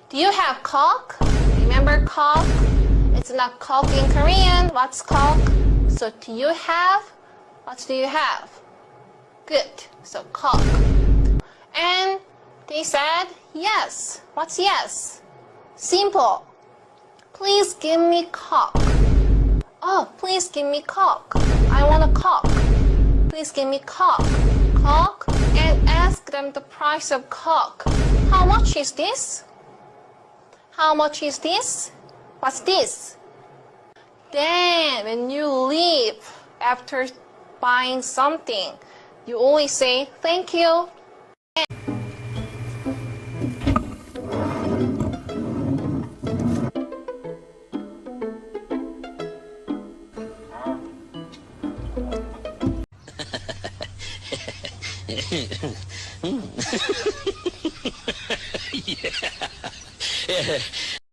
Do you have Coke? Remember Coke? It's not Coke in Korean. What's Coke? So do you have? What do you have? Good. So Coke. And they said yes. What's yes? Simple. Please give me Coke. Oh, please give me Coke. I want a Coke. Please give me Coke. Coke, and ask them the price of Coke. How much is this? How much is this? What's this? Then when you leave after buying something, you always say thank you. Yeah.